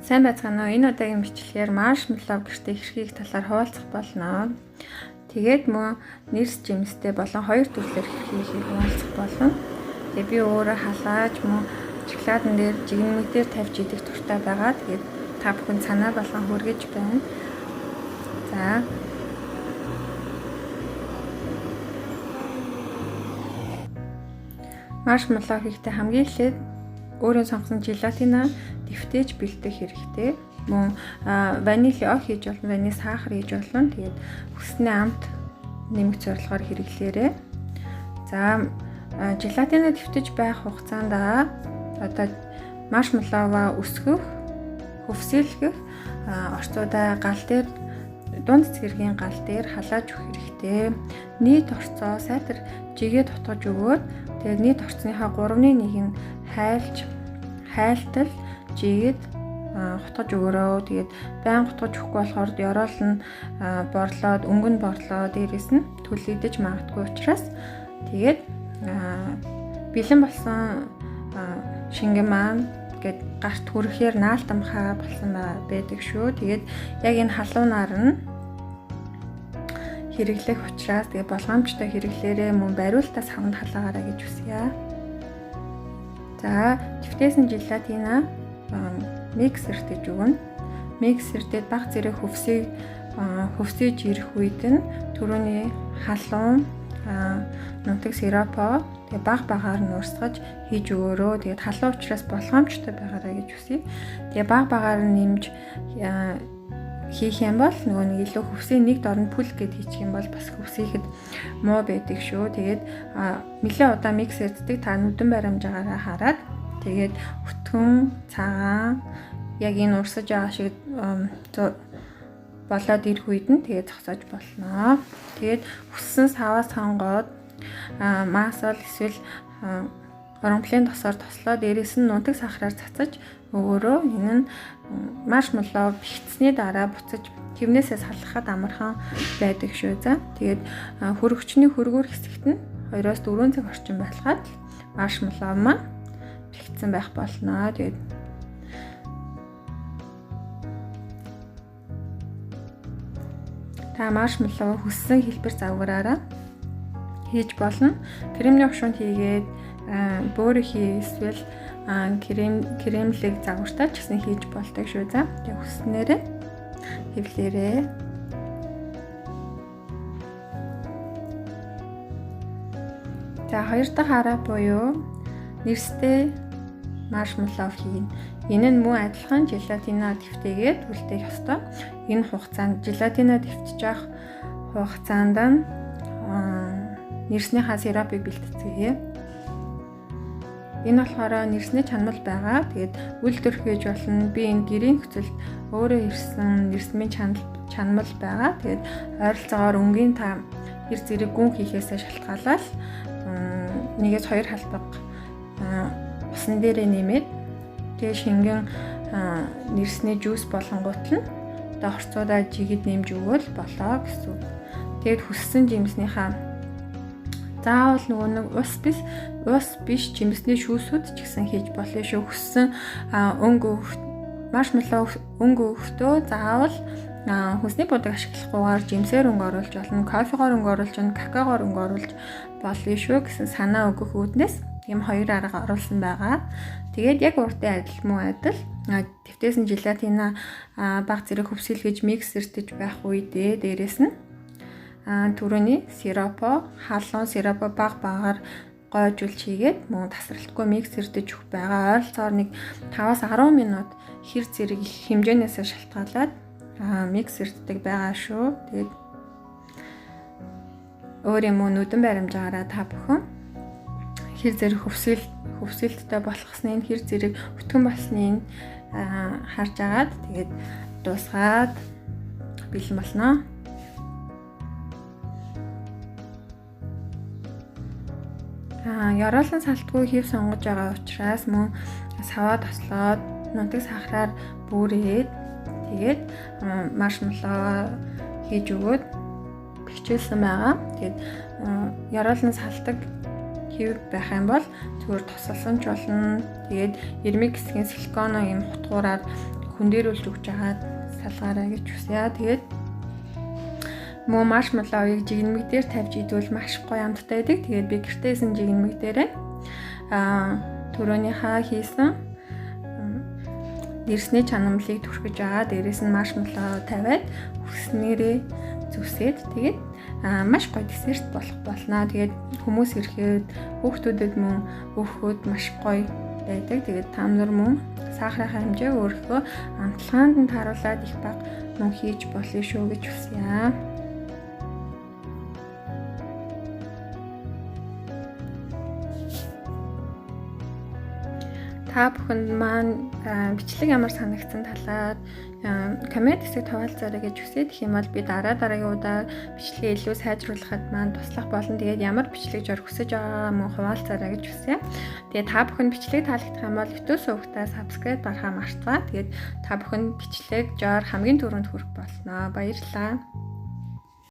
Сайн байцгаана уу? Энэ удаагийн бичлэгээр маршмеллоу гэртээ хэрхийг талаар хуваалцах болно. Тэгээд мөн нэрс жимстэй болон хоёр төрлөөр хэрхийг хуваалцах болно. Тэгээд би өөрөө халааж мөн шоколадн дээр жигнэмэгдээр тавьж идэх туртай байгаа. Тэгээд та бүхэн санаа болгон хүргэж байна. За. Маршмеллоу хийхдээ хамгийн эхлээд өөрөө сонгосон желатина дэвтэж бэлдэх хэрэгтэй. Мөн ванили ог хийж болно, ванили сахар хийж болно. Тэгээд хүснээ амт нэмэх зорилгоор хэрэглээрэй. За, желатина дэвтэж байх хугацаанд одоо маршмеллоу өсгөх, хөвсөлгөх орцуудаа гал дээр дунд цэцгэргийн гал дээр халааж өгөх хэрэгтэй. Нийт орцоо сайтар жигээ тутгаж өгөөд тэгээд нийт орцныхаа 3/1 нь хайлтал жигээд хутгаж өгөрөө. Тэгээд байн хутгаж өгөхгүй болохоор ёроол нь борлоод, өнгө нь борлоо, дээрээс нь түлэгдэж магадгүй учраас тэгээд бэлэн болсон шингэн маань гээд гарт хүрэхээр наалтамхаа болсон байдаг шүү. Тэгээд яг энэ халуунаар нь хэрэглэх учраас тэгээ болгоомжтой хэрэглээрээ мөн бариултаас хавнд халаагаараа гэж хүсье. За, дэвтээсэн желатина миксертэж өгнө. Миксертэд бага зэрэг хөвсөж ирэх үед нь түрүүний халуун нутаг сиропо тэгээ багаар нуурсгаж хийж өгөөрөө. Тэгээд халуун учраас болгоомжтой байгаараа гэж хүсье. Тэгээ багаар нэмж хийх юм бол нөгөө нэг илүү хөвсийн нэг дорн пүл гэд хийчих юм бол бас хөвсөйхэд муу байдаг шүү. Тэгээд нэлээд удаа миксерддэг та нүдэн баримжаагаараа хараад тэгээд өтгөн цагаан яг энэ урсаж байгаа шиг болоод ирэх үед нь тэгээд зогсоож болно. Тэгээд хүссэн саваас сонгоод маасол эсвэл оромплын тосоор тослоо, дээрээс нь нутаг сахараар цацаж өгөөрөө. Энэ нь маршмеллоу бихцсний дараа буцаж хэвнээсээ салгахад амархан байдаг шүү. За, тэгээд хөргөчний хөргөөр хэсэгт нь 2-4 цаг орчим байлгаад маршмеллоу маань бихцсэн байх болно. Тэгээд та маршмеллоу хүссэн хэлбэр загвараараа хийж болно. Кремний хушуунд хийгээд бөөрө эсвэл кремлэг загвартай ч гэсэн хийж болдог шүү. За, тэг хүснээрээ хэвлээрээ. За, хоёр дахь арга буюу нэрстэй маршмеллоу хийн. Энэ нь мөн адилхан желатина дэвтээгээд үлдээх ёстой. Энэ хугацаанд желатина дэвтэж явах хугацаанд нь нэрснийхаа сиропыг бэлтгэцгээе. Энэ болохоор нэрсний чанмал байгаа. Тэгээд үлдэр хийж болно. Би энэ гэрийн нөхцөлд өөрөө ирсэн нэрсмийн чанмал байгаа. Тэгээд ойролцоогоор өнгийн та хэр зэрэг гүн хийхээсээ шалтгаалаад 1-2 халбаг усан дээрээ нэмээд тэгээд шингэн нэрсний жуус болонгууд нь одоо хорцоодаа жигэд нэмж өгвөл болоо гэсэн. Тэгээд хүссэн жимснийхаа заавал нөгөө нэг ус биш жимсний шүүсүүд ч гэсэн хийж болно шүү. Хүссэн маршмеллоу өнгө өгөхдөө заавал хүнсний будаг ашиглахгүйгээр жимсээр өнгө оруулж болно, кофегоор өнгө оруулж болно, какаогоор өнгө оруулж болно шүү гэсэн санаа өгөх үүднээс ийм хоёр арга оруулсан байгаа. Тэгээд яг урдын адил мөн адил дэвтээсэн желатина бага зэрэг хөвсөлгөж миксертэж байх үедээ дээрэс нь түрүүний сиропо, халуун сиропо багаар гойжуулж хийгээд мөн тасралтгүй миксердэж өгөх байгаа. Ойролцоогоор нэг 5-10 минут хэр зэрэг хэмжээнээс шалтгаалаад миксерддэг байгаа шүү. Тэгээд өөрөө мөн нүдэн баримжаагаараа та бүхэн хэр зэрэг хөвсөлттэй болгосныг, хэр зэрэг өтгөн болсныг харж агаад тэгээд дуусгаад бэлэн болно. Ёроолон салтгүй хийв сонгож байгаа учраас мөн саваа тослоод нутаг сахараар бүрээд тэгээд маршмеллоу хийж өгөөд бэхжүүлсэн байгаа. Тэгээд ёроолон салтаг хийв байх юм бол зүгээр тосолсон ч болно. Тэгээд ирмэг хэсгийн силиконы юм хутгуураар хүндэрүүлж өгч агаад салгаарай гэж хүсье. Тэгээд муу маршмеллоуийг жигнэмэг дээр тавьж идвэл маш гоё амттай байдаг. Тэгээд би гэртээсэн жигнэмэг дээрээ түрүүнийхээ хийсэн нэрсний чанамлыг түрхэж байгаа. Дээрээс нь маршмеллоу тавиад хүснээрээ зүсээд тэгээд маш гоё десерт болох болно. Тэгээд хүмүүс ирэхэд хүүхдүүдэд мөн өгөхөд маш гоё байдаг. Тэгээд та нар мөн сахарын хэмжээг өөрийнхөө амтлагаанд нь тааруулаад их бага мөн хийж болно шүү гэж хүсье. Та бүхэнд маань бичлэг ямар санагдсан талаар коммент хэсэгт хуваалцаарай гэж хүсье. Тэгэх юм бол би дараагийн удаа бичлэгээ илүү сайжруулахад маань туслах болно. Тэгээд ямар бичлэг жор хүсэж байгаа мөн хуваалцаарай гэж хүсье. Тэгээд та бүхэн бичлэг таалагдах юм бол YouTube сувгтаа subscribe барахаа мартаваа. Тэгээд та бүхэн бичлэг жор хамгийн түрүүнд хүрэх болно. Баярлалаа.